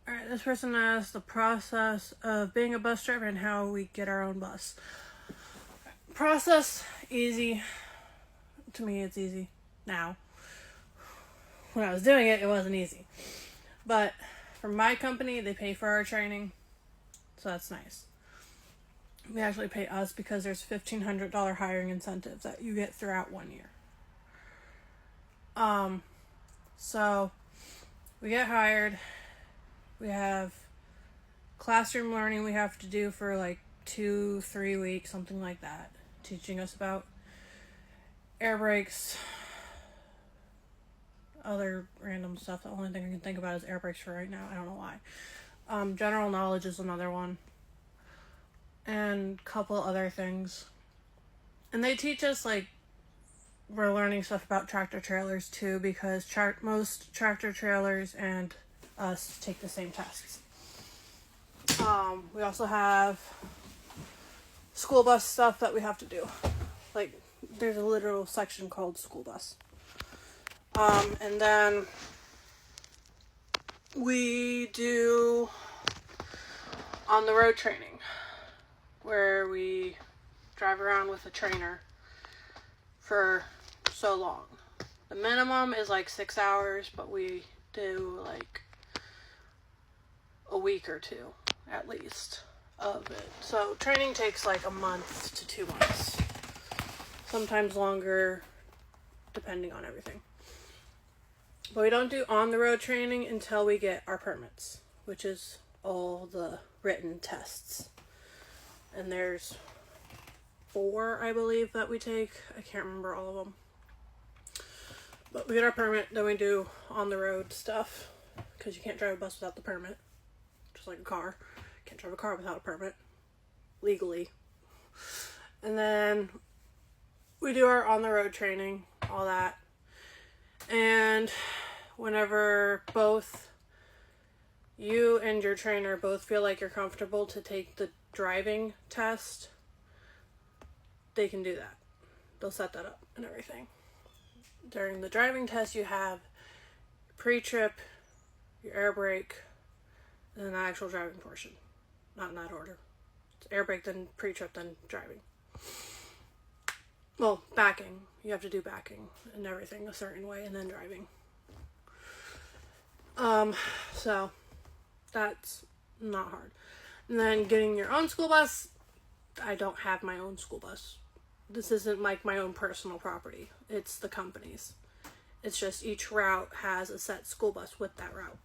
Alright, this person asked the process of being a bus driver and how we get our own bus. Process, easy. To me, it's easy now. When I was doing it, it wasn't easy. But for my company, they pay for our training, so that's nice. They actually pay us because there's $1,500 hiring incentives that you get throughout 1 year. So we get hired. We have classroom learning we have to do for like 2-3 weeks, something like that, teaching us about air brakes, other random stuff. The only thing I can think about is air brakes for right now. I don't know why. General knowledge is another one. And a couple other things. And they teach us, like, we're learning stuff about tractor trailers too, because most tractor trailers and us take the same tests. We also have school bus stuff that we have to do. Like, there's a literal section called school bus. And then we do on the road training, where we drive around with a trainer for so long. The minimum is like 6 hours, but we do like a week or two at least of it. So training takes like a month to 2 months, sometimes longer depending on everything. But we don't do on the road training until we get our permits, which is all the written tests. And there's 4, I believe, that we take. I can't remember all of them. But we get our permit, then we do on the road stuff, because you can't drive a bus without the permit. Just like a car. Can't drive a car without a permit. Legally. And then we do our on the road training, all that. And whenever both you and your trainer both feel like you're comfortable to take the driving test, they can do that. They'll set that up and everything. During the driving test, you have pre-trip, your air brake, and then the actual driving portion. Not in that order. It's air brake, then pre-trip, then driving. Well, backing. You have to do backing and everything a certain way, and then driving. So that's not hard. And then getting your own school bus, I don't have my own school bus. This isn't like my own personal property. It's the company's. It's just each route has a set school bus with that route.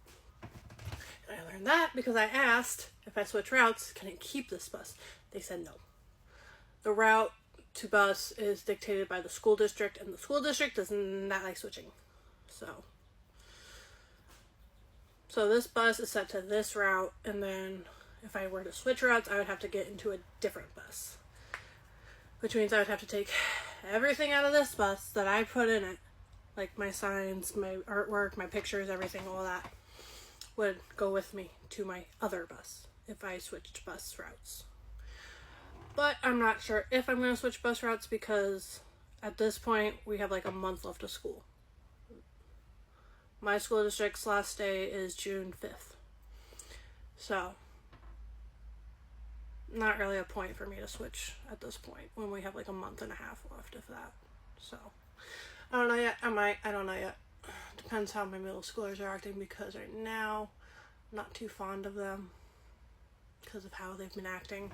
And I learned that because I asked, if I switch routes, can I keep this bus? They said no. The route to bus is dictated by the school district, and the school district does not like switching. So this bus is set to this route, and then if I were to switch routes, I would have to get into a different bus. Which means I would have to take everything out of this bus that I put in it, like my signs, my artwork, my pictures, everything, all that, would go with me to my other bus if I switched bus routes. But I'm not sure if I'm going to switch bus routes, because at this point we have like a month left of school. My school district's last day is June 5th. So, not really a point for me to switch at this point when we have like a month and a half left of that. So, I don't know yet. I don't know yet. Depends how my middle schoolers are acting, because right now I'm not too fond of them because of how they've been acting.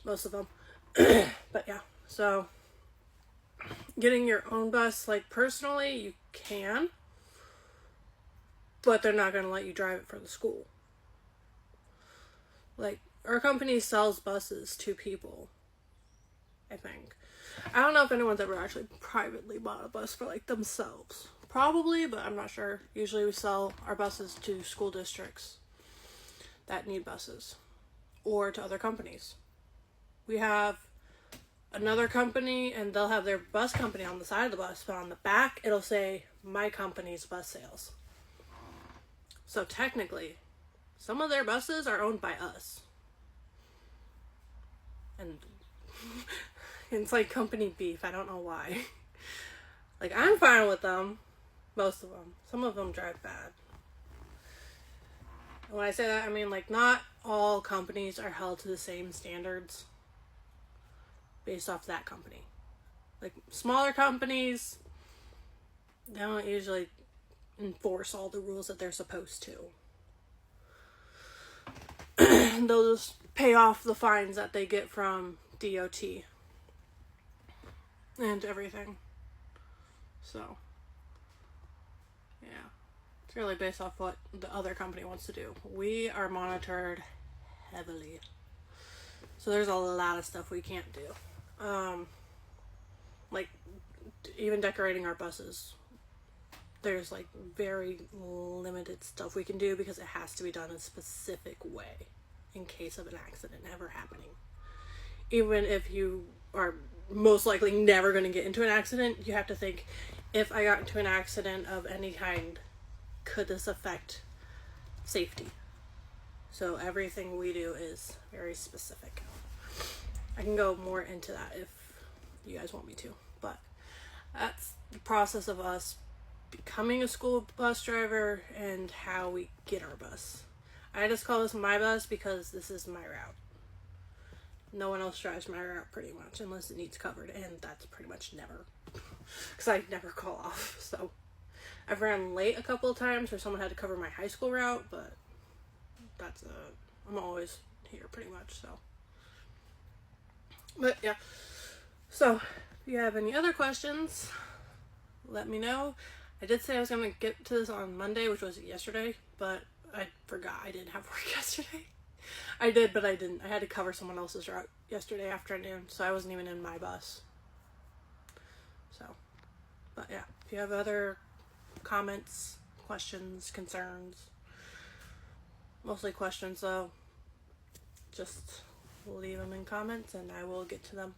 Most of them. But yeah, so getting your own bus, like personally, you can, but they're not going to let you drive it for the school. Like, our company sells buses to people, I think. I don't know if anyone's ever actually privately bought a bus for like themselves. Probably, but I'm not sure. Usually we sell our buses to school districts that need buses, or to other companies. We have another company, and they'll have their bus company on the side of the bus, but on the back it'll say my company's bus sales. So technically, some of their buses are owned by us. And it's like company beef. I don't know why. Like, I'm fine with them. Most of them. Some of them drive bad. when I say that, I mean, like, not all companies are held to the same standards based off that company. Like, smaller companies, they don't usually enforce all the rules that they're supposed to. They'll just pay off the fines that they get from DOT and everything. So, yeah. It's really based off what the other company wants to do. We are monitored heavily. So there's a lot of stuff we can't do. Like, even decorating our buses. There's, like, very limited stuff we can do because it has to be done in a specific way in case of an accident ever happening. Even if you are most likely never going to get into an accident, you have to think, if I got into an accident of any kind, could this affect safety? So everything we do is very specific. I can go more into that if you guys want me to, but that's the process of us becoming a school bus driver and how we get our bus. I just call this my bus because this is my route. No one else drives my route pretty much unless it needs covered, and that's pretty much never, because I never call off. So I've ran late a couple of times where someone had to cover my high school route, but that's I'm always here pretty much. So, but yeah, so if you have any other questions, let me know. I did say I was going to get to this on Monday, which was yesterday, but I forgot I didn't have work yesterday. I did, but I didn't. I had to cover someone else's route yesterday afternoon, so I wasn't even in my bus. So, but yeah, if you have other comments, questions, concerns, mostly questions though, just leave them in comments and I will get to them.